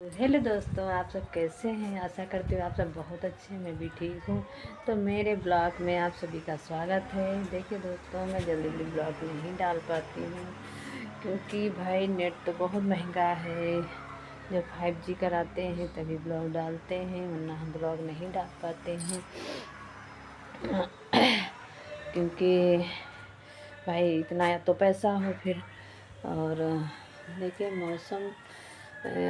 Hello दोस्तों, आप सब कैसे हैं। आशा करती हूँ आप सब बहुत अच्छे हैं, मैं भी ठीक हूँ। तो मेरे ब्लॉग में आप सभी का स्वागत है। देखिए दोस्तों, मैं जल्दी जल्दी ब्लॉग नहीं डाल पाती हूँ क्योंकि भाई नेट तो बहुत महंगा है। जब 5G कराते हैं तभी ब्लॉग डालते हैं, वरना हम ब्लॉग नहीं डाल पाते हैं क्योंकि भाई इतना तो पैसा हो फिर। और देखिए मौसम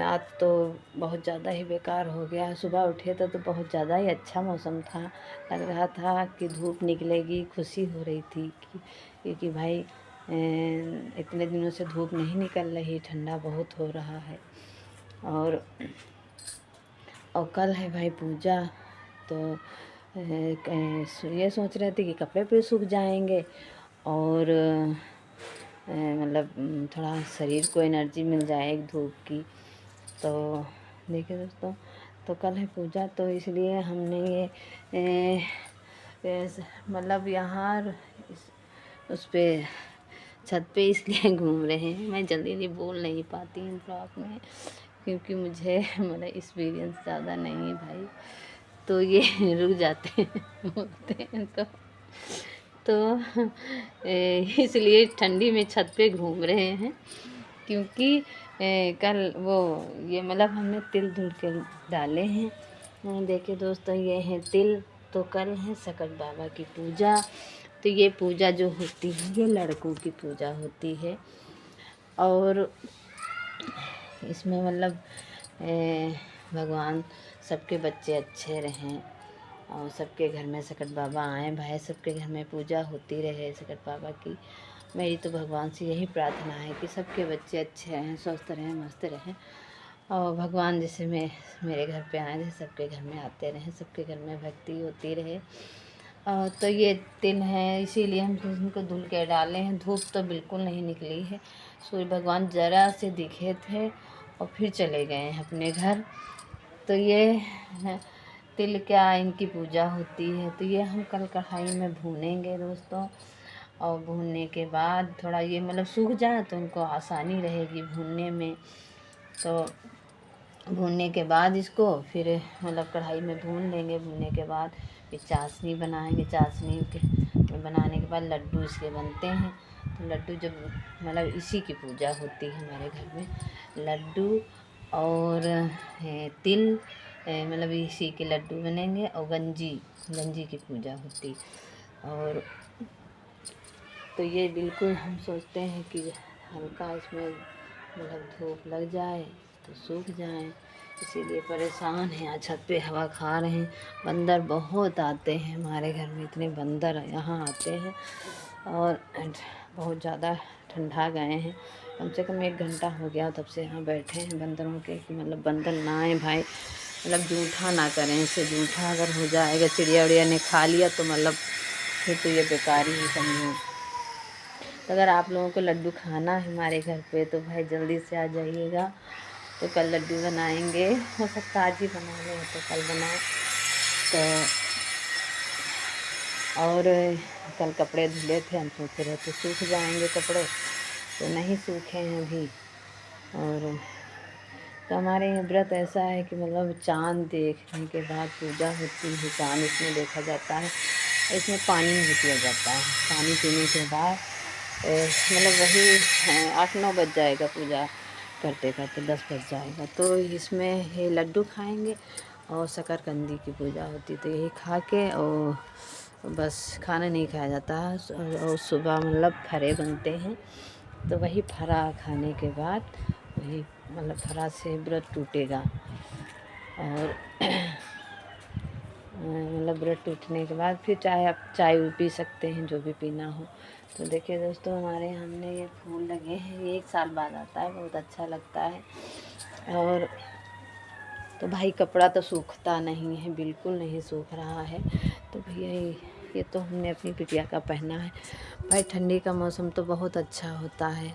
आज तो बहुत ज़्यादा ही बेकार हो गया। सुबह उठे तो बहुत ज़्यादा ही अच्छा मौसम था, लग रहा था कि धूप निकलेगी, खुशी हो रही थी क्योंकि भाई इतने दिनों से धूप नहीं निकल रही, ठंडा बहुत हो रहा है। और कल है भाई पूजा, तो ये सोच रहे थे कि कपड़े पे सूख जाएंगे और मतलब थोड़ा शरीर को एनर्जी मिल जाएगी धूप की। तो देखिए दोस्तों, तो कल है पूजा, तो इसलिए हमने ये मतलब यहाँ उस पे छत पे इसलिए घूम रहे हैं। मैं जल्दी जल्दी बोल नहीं पाती हूँ ब्लॉग में क्योंकि मुझे मतलब एक्सपीरियंस ज़्यादा नहीं है भाई, तो ये रुक जाते हैं बोलते हैं तो इसलिए ठंडी में छत पे घूम रहे हैं क्योंकि कल वो ये मतलब हमने तिल धुल के डाले हैं। देखिए दोस्तों, ये है तिल। तो कल है सकट बाबा की पूजा। तो ये पूजा जो होती है ये लड़कों की पूजा होती है और इसमें मतलब भगवान सबके बच्चे अच्छे रहें और सबके घर में सकट बाबा आएँ भाई, सबके घर में पूजा होती रहे सकट बाबा की। मेरी तो भगवान से यही प्रार्थना है कि सबके बच्चे अच्छे रहें, स्वस्थ रहें, मस्त रहें और भगवान जैसे मेरे घर पे आए जैसे सबके घर में आते रहें, सबके घर में भक्ति होती रहे। तो ये तिल है, इसीलिए हम इनको धुल के डाले हैं। धूप तो बिल्कुल नहीं निकली है, सूर्य भगवान ज़रा से दिखे थे और फिर चले गए हैं अपने घर। तो ये तिल क्या इनकी पूजा होती है। तो ये हम कल कढ़ाई में भूनेंगे दोस्तों, और भूनने के बाद थोड़ा ये मतलब सूख जाए तो उनको आसानी रहेगी भूनने में। तो भूनने के बाद इसको फिर मतलब कढ़ाई में भून लेंगे। भूनने के बाद फिर चाशनी बनाएंगे। चाशनी के बनाने के बाद लड्डू इसके बनते हैं। तो लड्डू जब मतलब इसी की पूजा होती है हमारे घर में, लड्डू और तिल मतलब इसी के लड्डू बनेंगे और गंजी गंजी की पूजा होती। और तो ये बिल्कुल हम सोचते हैं कि हल्का इसमें मतलब धूप लग जाए तो सूख जाए, इसीलिए परेशान हैं। आज छत पे हवा खा रहे हैं। बंदर बहुत आते हैं हमारे घर में, इतने बंदर यहाँ आते हैं और बहुत ज़्यादा ठंडा गए हैं। कम से कम 1 घंटा हो गया तब से यहाँ बैठे हैं बंदरों के कि मतलब बंदर ना आए भाई, मतलब जूठा ना करें। इससे जूठा अगर हो जाएगा, चिड़िया उड़िया ने खा लिया तो मतलब फिर तो ये बेकार ही समझो। तो अगर आप लोगों को लड्डू खाना है हमारे घर पे तो भाई जल्दी से आ जाइएगा। तो कल लड्डू बनाएंगे, हो सकता आज ही बना लें तो कल बनाए। तो और कल कपड़े धुले थे, हम सोच रहे थे सूख जाएंगे कपड़े, तो नहीं सूखे हैं अभी। और तो हमारे यहाँ व्रत ऐसा है कि मतलब चाँद देखने के बाद पूजा होती है। चाँद इसमें देखा जाता है, इसमें पानी नहीं पिया जाता है। पानी पीने के बाद मतलब वही 8-9 बज जाएगा पूजा करते करते, 10 बज जाएगा। तो इसमें ये लड्डू खाएंगे और शकरकंदी की पूजा होती, तो यही खा के और बस खाना नहीं खाया जाता है। और सुबह मतलब फरे बनते हैं, तो वही फरा खाने के बाद वही मतलब फरा से व्रत टूटेगा। और मतलब व्रत टूटने के बाद फिर चाहे आप चाय पी सकते हैं, जो भी पीना हो। तो देखिए दोस्तों, हमारे हमने ये फूल लगे हैं, ये 1 साल बाद आता है, बहुत अच्छा लगता है। और तो भाई कपड़ा तो सूखता नहीं है, बिल्कुल नहीं सूख रहा है। तो भैया ये तो हमने अपनी बिटिया का पहना है। भाई ठंडी का मौसम तो बहुत अच्छा होता है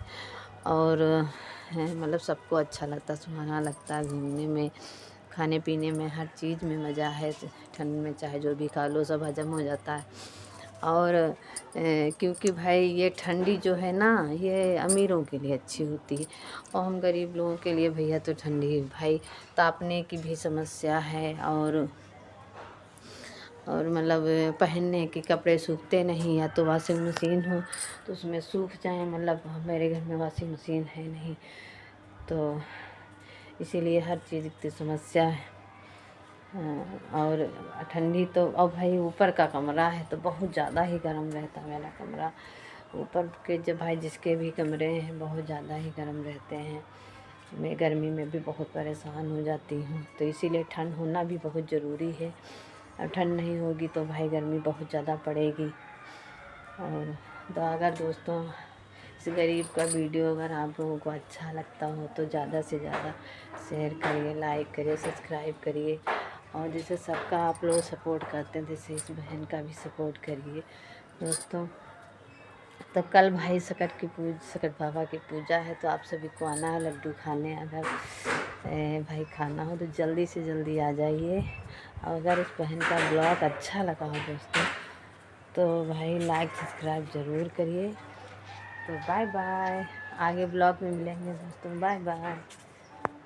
और मतलब सबको अच्छा लगता, सुहाना लगता है घूमने में, खाने पीने में, हर चीज़ में मज़ा है। ठंड में चाहे जो भी खा लो सब हजम हो जाता है। और क्योंकि भाई ये ठंडी जो है ना, ये अमीरों के लिए अच्छी होती है, और हम गरीब लोगों के लिए भैया तो ठंडी भाई तापने की भी समस्या है, और मतलब पहनने के कपड़े सूखते नहीं, या तो वॉशिंग मशीन हो तो उसमें सूख जाए, मतलब मेरे घर में वॉशिंग मशीन है नहीं, तो इसीलिए हर चीज़ की समस्या है। और ठंडी तो, और भाई ऊपर का कमरा है तो बहुत ज़्यादा ही गर्म रहता है मेरा कमरा। ऊपर के जो भाई जिसके भी कमरे हैं बहुत ज़्यादा ही गर्म रहते हैं। मैं गर्मी में भी बहुत परेशान हो जाती हूँ, तो इसीलिए ठंड होना भी बहुत ज़रूरी है। और ठंड नहीं होगी तो भाई गर्मी बहुत ज़्यादा पड़ेगी। और तो अगर दोस्तों इस गरीब का वीडियो अगर आप लोगों को अच्छा लगता हो तो ज़्यादा से ज़्यादा शेयर करिए, लाइक करिए, सब्सक्राइब करिए, और जैसे सबका आप लोग सपोर्ट करते हैं जैसे इस बहन का भी सपोर्ट करिए दोस्तों। तो कल भाई सकट बाबा की पूजा है, तो आप सभी को आना है लड्डू खाने। अगर भाई खाना हो तो जल्दी से जल्दी आ जाइए। और अगर इस बहन का ब्लॉग अच्छा लगा हो दोस्तों तो भाई लाइक सब्सक्राइब ज़रूर करिए। तो बाय बाय, आगे ब्लॉग में मिलेंगे दोस्तों, बाय बाय।